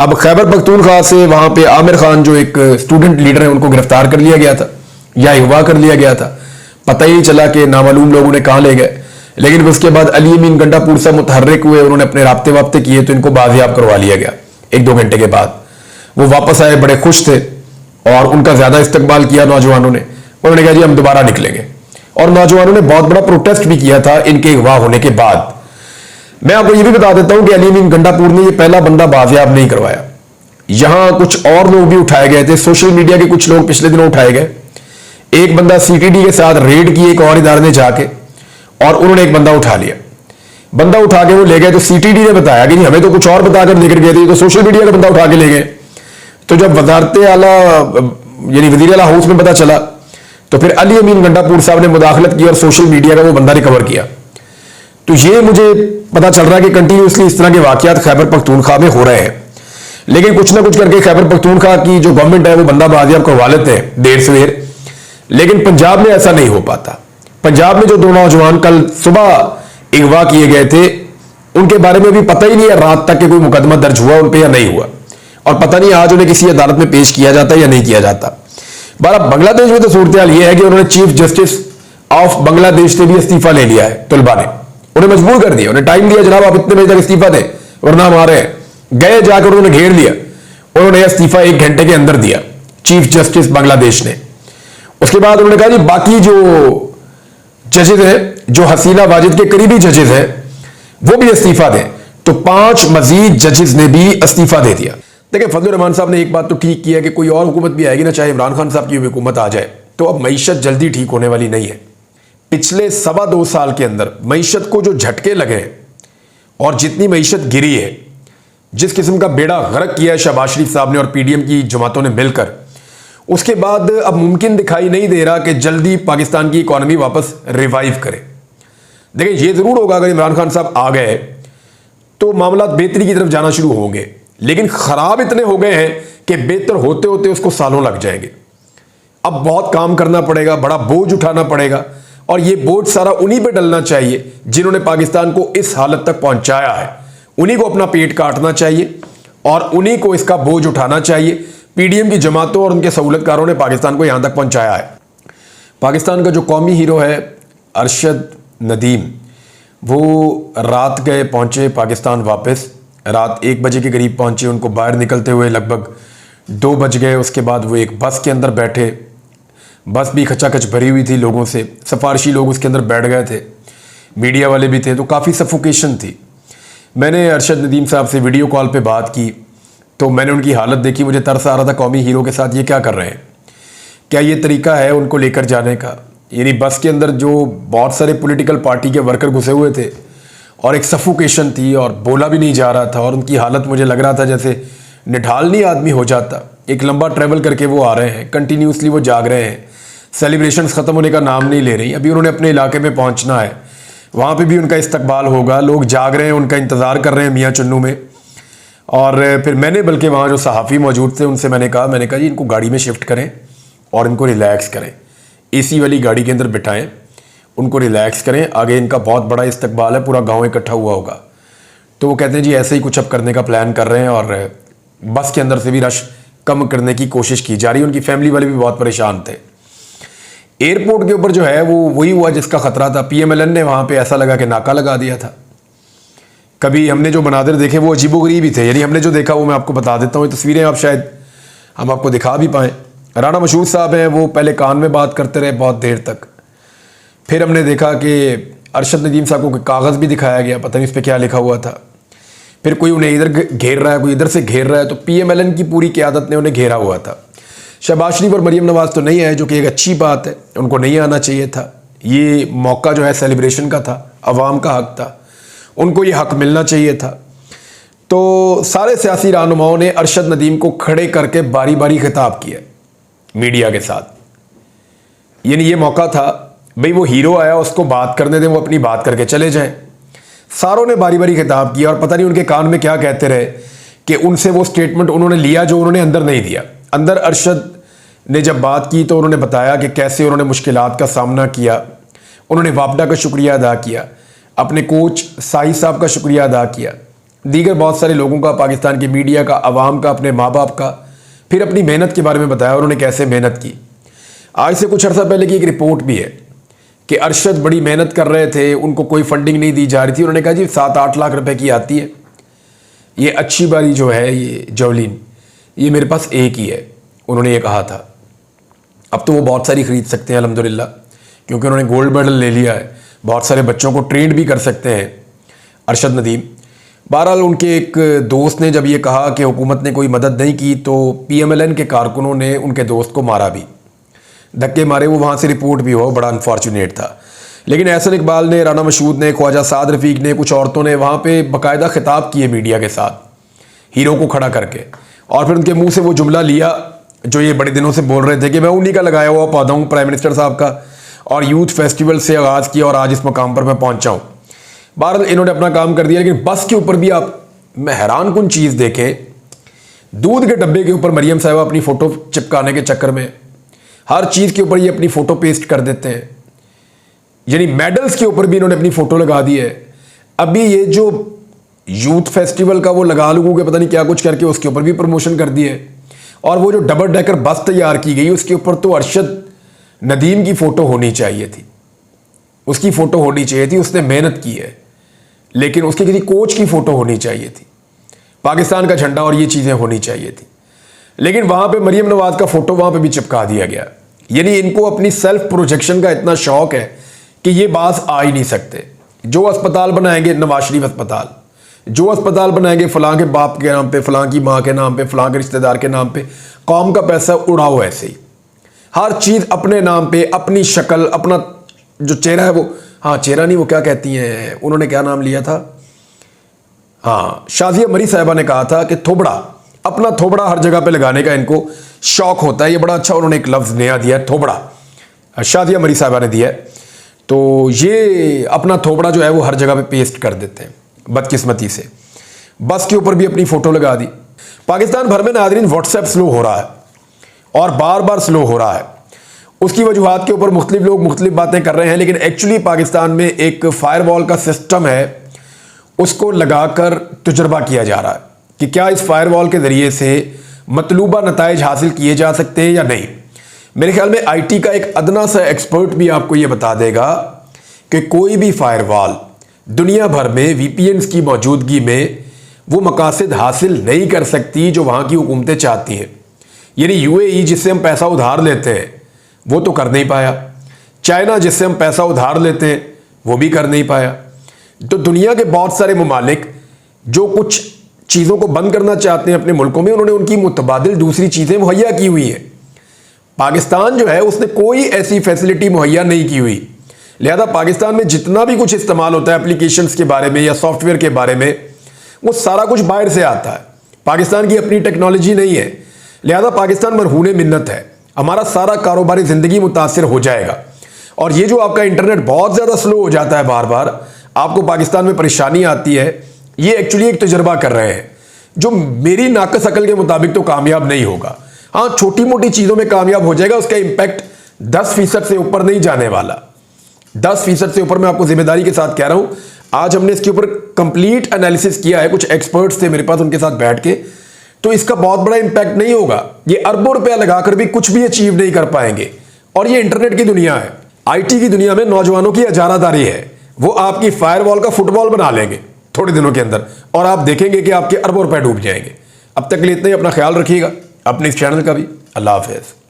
अब खैबर पख्तूनख्वा से वहां पे आमिर खान जो एक स्टूडेंट लीडर है उनको गिरफ्तार कर लिया गया था या अगवा कर लिया गया था, पता ही नहीं चला कि नामालूम लोग उन्हें कहां ले गए। लेकिन उसके बाद अली अमीन गंडापुर से मुतहर्रिक हुए, उन्होंने अपने राब्ते वाब्ते किए तो इनको बाजियाब करवा लिया गया। 1-2 घंटे के बाद वो वापस आए, बड़े खुश थे और उनका ज्यादा इस्तकबाल किया नौजवानों ने। उन्होंने कहा जी हम दोबारा निकलेंगे, और नौजवानों ने बहुत बड़ा प्रोटेस्ट भी किया था इनके अगवा होने के बाद। मैं आपको यह भी बता देता हूं कि अली अमीन गंडापुर ने यह पहला बंदा बाजियाब नहीं करवाया, यहां कुछ और लोग भी उठाए गए थे, सोशल मीडिया के कुछ लोग पिछले दिनों उठाए गए। एक बंदा सीटीडी के साथ रेड की एक और इदारे ने जाके, और उन्होंने एक बंदा उठा लिया। बंदा उठा के वो ले गए तो सीटीडी ने बताया कि हमें तो कुछ और बताकर लेकर गए थे, तो सोशल मीडिया का बंदा उठा के ले गए। तो जब वजारत आला यानी वजीर आला हाउस में पता चला तो फिर अली अमीन गंडापुर साहब ने मुदाखलत की और सोशल मीडिया का वो बंदा रिकवर किया। तो ये मुझे पता चल रहा है कि कंटिन्यूसली इस तरह के वाकयात खैबर पख्तूनख्वा में हो रहे हैं। लेकिन कुछ ना कुछ करके खैबर पख्तूनख्वा की जो गवर्नमेंट है वो बंदा बाजियाब करवा लेते हैं देर सवेर, लेकिन पंजाब में ऐसा नहीं हो पाता। पंजाब में जो 2 नौजवान कल सुबह अगवा किए गए थे उनके बारे में भी पता ही नहीं है रात तक कि कोई मुकदमा दर्ज हुआ उन पर या नहीं हुआ, और पता नहीं आज उन्हें किसी अदालत में पेश किया जाता है या नहीं किया जाता। बांग्लादेश में तो सूरत हाल यह है कि उन्होंने चीफ जस्टिस ऑफ बांग्लादेश से भी इस्तीफा ले लिया है। तलबा ने उन्हें मजबूर कर दिया, उन्हें टाइम दिया, जनाब आप इतने बजे तक इस्तीफा दें वरना हम आ रहे हैं। गए, जाकर उन्होंने घेर लिया, उन्होंने इस्तीफा 1 घंटे के अंदर दिया चीफ जस्टिस बांग्लादेश ने। उसके बाद उन्होंने कहा जी बाकी जो जजेस हैं, जो हसीना वाजिद के करीबी जजेस हैं, वो भी इस्तीफा दें। तो 5 मजीद जजेस ने भी इस्तीफा दे दिया। देखिए फजलुर रहमान साहब ने एक बात तो ठीक की है कि कोई और हुकूमत भी आएगी ना, चाहे इमरान खान साहब की हुकूमत आ जाए, तो अब मईशत जल्दी ठीक होने वाली नहीं है। पिछले 2.25 साल के अंदर मईशत को जो झटके लगे हैं और जितनी मईशत गिरी है, जिस किस्म का बेड़ा गर्क किया है शहबाज शरीफ साहब ने और पीडीएम की जमातों ने मिलकर, उसके बाद अब मुमकिन दिखाई नहीं दे रहा कि जल्दी पाकिस्तान की इकॉनमी वापस रिवाइव करे। देखिए ये जरूर होगा अगर इमरान खान साहब आ गए तो मामला बेहतरी की तरफ जाना शुरू होंगे, लेकिन खराब इतने हो गए हैं कि बेहतर होते होते उसको सालों लग जाएंगे। अब बहुत काम करना पड़ेगा, बड़ा बोझ उठाना पड़ेगा, और ये बोझ सारा उन्हीं पे डलना चाहिए जिन्होंने पाकिस्तान को इस हालत तक पहुंचाया है। उन्हीं को अपना पेट काटना चाहिए और उन्हीं को इसका बोझ उठाना चाहिए। पीडीएम की जमातों और उनके सहूलतकारों ने पाकिस्तान को यहां तक पहुंचाया है। पाकिस्तान का जो कौमी हीरो है अरशद नदीम, वो रात गए पहुंचे पाकिस्तान वापस, रात 1 बजे के करीब पहुंचे। उनको बाहर निकलते हुए लगभग 2 बज गए। उसके बाद वो एक बस के अंदर बैठे, बस भी खचाखच भरी हुई थी लोगों से, सिफारशी लोग उसके अंदर बैठ गए थे, मीडिया वाले भी थे, तो काफ़ी सफोकेशन थी। मैंने अरशद नदीम साहब से वीडियो कॉल पे बात की तो मैंने उनकी हालत देखी, मुझे तरस आ रहा था कौमी हीरो के साथ ये क्या कर रहे हैं, क्या ये तरीका है उनको लेकर जाने का। यानी बस के अंदर जो बहुत सारे पॉलिटिकल पार्टी के वर्कर घुसे हुए थे और एक सफोकेशन थी और बोला भी नहीं जा रहा था, और उनकी हालत मुझे लग रहा था जैसे निढालनी आदमी हो जाता। एक लंबा ट्रैवल करके वो आ रहे हैं, कंटिन्यूसली वो जाग रहे हैं, सेलिब्रेशंस ख़त्म होने का नाम नहीं ले रही। अभी उन्होंने अपने इलाके में पहुंचना है, वहाँ पे भी उनका इस्तकबाल होगा, लोग जाग रहे हैं, उनका इंतज़ार कर रहे हैं मियाँ चुन्नू में। और फिर मैंने बल्कि वहाँ जो सहाफ़ी मौजूद थे उनसे मैंने कहा जी इनको गाड़ी में शिफ्ट करें और इनको रिलैक्स करें, एसी वाली गाड़ी के अंदर बिठाएं, उनको रिलैक्स करें, आगे इनका बहुत बड़ा इस्तकबाल है, पूरा गाँव इकट्ठा हुआ होगा। तो वो कहते हैं जी ऐसे ही कुछ अब करने का प्लान कर रहे हैं, और बस के अंदर से भी रश कम करने की कोशिश की जा रही है। उनकी फैमिली वाले भी बहुत परेशान थे। एयरपोर्ट के ऊपर जो है वो वही हुआ जिसका खतरा था। पीएमएलएन ने वहाँ पे ऐसा लगा कि नाका लगा दिया था। कभी हमने जो मनाजिर देखे वो अजीबोगरीब ही थे। यानी हमने जो देखा वो मैं आपको बता देता हूँ, तस्वीरें आप शायद हम आपको दिखा भी पाएँ। राना मशहूद साहब हैं, वो पहले कान में बात करते रहे बहुत देर तक। फिर हमने देखा कि अरशद नदीम साहब को कागज़ भी दिखाया गया, पता नहीं उस पर क्या लिखा हुआ था। फिर कोई उन्हें इधर घेर रहा है, कोई इधर से घेर रहा है, तो पीएमएलएन की पूरी क़यादत ने उन्हें घेरा हुआ था। शहबाज शरीफ और मरीम नवाज़ तो नहीं आए, जो कि एक अच्छी बात है, उनको नहीं आना चाहिए था। ये मौका जो है सेलिब्रेशन का था, अवाम का हक था, उनको ये हक मिलना चाहिए था। तो सारे सियासी रहनुमाओं ने अरशद नदीम को खड़े करके बारी बारी खिताब किया मीडिया के साथ। यानी ये मौका था, भाई वो हीरो आया उसको बात करने दें, वो अपनी बात करके चले जाएं। सारों ने बारी बारी खिताब किया और पता नहीं उनके कान में क्या कहते रहे कि उनसे वो स्टेटमेंट उन्होंने लिया जो उन्होंने अंदर नहीं दिया। अंदर अरशद ने जब बात की तो उन्होंने बताया कि कैसे उन्होंने मुश्किलात का सामना किया। उन्होंने वापडा का शुक्रिया अदा किया, अपने कोच साहिद साहब का शुक्रिया अदा किया, दीगर बहुत सारे लोगों का, पाकिस्तान की मीडिया का, आवाम का, अपने माँ बाप का, फिर अपनी मेहनत के बारे में बताया उन्होंने कैसे मेहनत की। आज से कुछ अर्सा पहले की एक रिपोर्ट भी है कि अरशद बड़ी मेहनत कर रहे थे, उनको कोई फंडिंग नहीं दी जा रही थी। उन्होंने कहा जी 7-8 लाख रुपए की आती है, ये अच्छी वाली जो है ये जवलिन, ये मेरे पास एक ही है, उन्होंने ये कहा था। अब तो वो बहुत सारी खरीद सकते हैं अल्हम्दुलिल्लाह, क्योंकि उन्होंने गोल्ड मेडल ले लिया है, बहुत सारे बच्चों को ट्रेंड भी कर सकते हैं अरशद नदीम। बहरहाल उनके एक दोस्त ने जब ये कहा कि हुकूमत ने कोई मदद नहीं की तो PMLN के कारकुनों ने उनके दोस्त को मारा भी, धक्के मारे, वो वहाँ से रिपोर्ट भी हो, बड़ा अनफॉर्चुनेट था। लेकिन एहसन इकबाल ने, राना मशहूद ने, ख्वाजा साद रफ़ीक ने, कुछ औरतों ने वहाँ पे बाकायदा खिताब किए मीडिया के साथ, हीरो को खड़ा करके, और फिर उनके मुंह से वो जुमला लिया जो ये बड़े दिनों से बोल रहे थे कि मैं उन्हीं का लगाया हुआ पौधा हूँ, प्राइम मिनिस्टर साहब का, और यूथ फेस्टिवल से आगाज़ किया और आज इस मकाम पर मैं पहुँचा हूँ। बहरहाल इन्होंने अपना काम कर दिया। लेकिन बस के ऊपर भी आप मैं हैरान कुन चीज़ देखें, दूध के डब्बे के ऊपर मरियम साहबा अपनी फ़ोटो चिपकाने के चक्कर में हर चीज़ के ऊपर ये अपनी फ़ोटो पेस्ट कर देते हैं, यानी मेडल्स के ऊपर भी इन्होंने अपनी फ़ोटो लगा दी है। अभी ये जो यूथ फेस्टिवल का वो लगा लोगों के पता नहीं क्या कुछ करके उसके ऊपर भी प्रमोशन कर दी है। और वो जो डबल डेकर बस तैयार की गई उसके ऊपर तो अरशद नदीम की फ़ोटो होनी चाहिए थी, उसकी फ़ोटो होनी चाहिए थी, उसने मेहनत की है। लेकिन उसके किसी कोच की फ़ोटो होनी चाहिए थी, पाकिस्तान का झंडा और ये चीज़ें होनी चाहिए थी। लेकिन वहाँ पे मरियम नवाज़ का फ़ोटो वहाँ पे भी चिपका दिया गया। यानी इनको अपनी सेल्फ प्रोजेक्शन का इतना शौक है कि ये बात आ ही नहीं सकते। जो अस्पताल बनाएंगे नवाज शरीफ अस्पताल, जो अस्पताल बनाएंगे फलां के बाप के नाम पे, फलां की माँ के नाम पे, फलां के रिश्तेदार के नाम पे, कौम का पैसा उड़ाओ ऐसे ही। हर चीज़ अपने नाम पे, अपनी शक्ल, अपना जो चेहरा है वो, हाँ चेहरा नहीं, वो क्या कहती हैं, उन्होंने क्या नाम लिया था, हाँ शाजिया मरी साहिबा ने कहा था कि थोबड़ा, अपना थोबड़ा हर जगह पे लगाने का इनको शौक होता है। ये बड़ा अच्छा उन्होंने एक लफ्ज़ नया दिया है, थोबड़ा, शाजिया मरी साहिबा ने दिया है। तो ये अपना थोबड़ा जो है वो हर जगह पे पेस्ट कर देते हैं बदकिस्मती से। बस के ऊपर भी अपनी फ़ोटो लगा दी। पाकिस्तान भर में नाज़रीन व्हाट्सएप स्लो हो रहा है और बार बार स्लो हो रहा है। उसकी वजूहात के ऊपर मुख्तलिफ लोग मुख्तलिफ बातें कर रहे हैं, लेकिन एक्चुअली पाकिस्तान में एक फायरवॉल का सिस्टम है, उसको लगाकर तजुर्बा किया जा रहा है कि क्या इस फायरवॉल के ज़रिए से मतलूबा नताइज हासिल किए जा सकते हैं या नहीं। मेरे ख्याल में IT का एक अदना सा एक्सपर्ट भी आपको ये बता देगा कि कोई भी फायरवॉल दुनिया भर में VPNs की मौजूदगी में वो मकासद हासिल नहीं कर सकती जो वहाँ की हुकूमतें चाहती हैं। यानी UAE जिससे हम पैसा उधार लेते हैं वो तो कर नहीं पाया, चाइना जिससे हम पैसा उधार लेते हैं वो भी कर नहीं पाया। तो दुनिया के बहुत सारे ममालिक जो कुछ चीज़ों को बंद करना चाहते हैं अपने मुल्कों में, उन्होंने उनकी मुतबादिल दूसरी चीज़ें मुहैया की हुई हैं। पाकिस्तान जो है उसने कोई ऐसी फैसिलिटी मुहैया नहीं की हुई। लिहाजा पाकिस्तान में जितना भी कुछ इस्तेमाल होता है एप्लीकेशंस के बारे में या सॉफ्टवेयर के बारे में, वो सारा कुछ बाहर से आता है। पाकिस्तान की अपनी टेक्नोलॉजी नहीं है। लिहाजा पाकिस्तान मरहूने मिन्नत है, हमारा सारा कारोबारी ज़िंदगी मुतासिर हो जाएगा। और ये जो आपका इंटरनेट बहुत ज़्यादा स्लो हो जाता है, बार बार आपको पाकिस्तान में परेशानी आती है, ये एक्चुअली एक तजर्बा कर रहे हैं जो मेरी नाकस अकल के मुताबिक तो कामयाब नहीं होगा। हाँ, छोटी मोटी चीज़ों में कामयाब हो जाएगा, उसका इम्पैक्ट 10% से ऊपर नहीं जाने वाला। 10% से ऊपर मैं आपको जिम्मेदारी के साथ कह रहा हूं। आज हमने इसके ऊपर कंप्लीट एनालिसिस किया है, कुछ एक्सपर्ट्स थे मेरे पास, उनके साथ बैठ के, तो इसका बहुत बड़ा इंपैक्ट नहीं होगा। ये अरबों रुपया लगाकर भी कुछ भी अचीव नहीं कर पाएंगे। और ये इंटरनेट की दुनिया है, IT की दुनिया में नौजवानों की अजारादारी है, वो आपकी फायरवॉल का फुटबॉल बना लेंगे थोड़े दिनों के अंदर और आप देखेंगे कि आपके अरबों रुपए डूब जाएंगे। अब तक के लिए इतना ही, अपना ख्याल रखिएगा, अपने इस चैनल का भी। अल्लाह हाफिज़।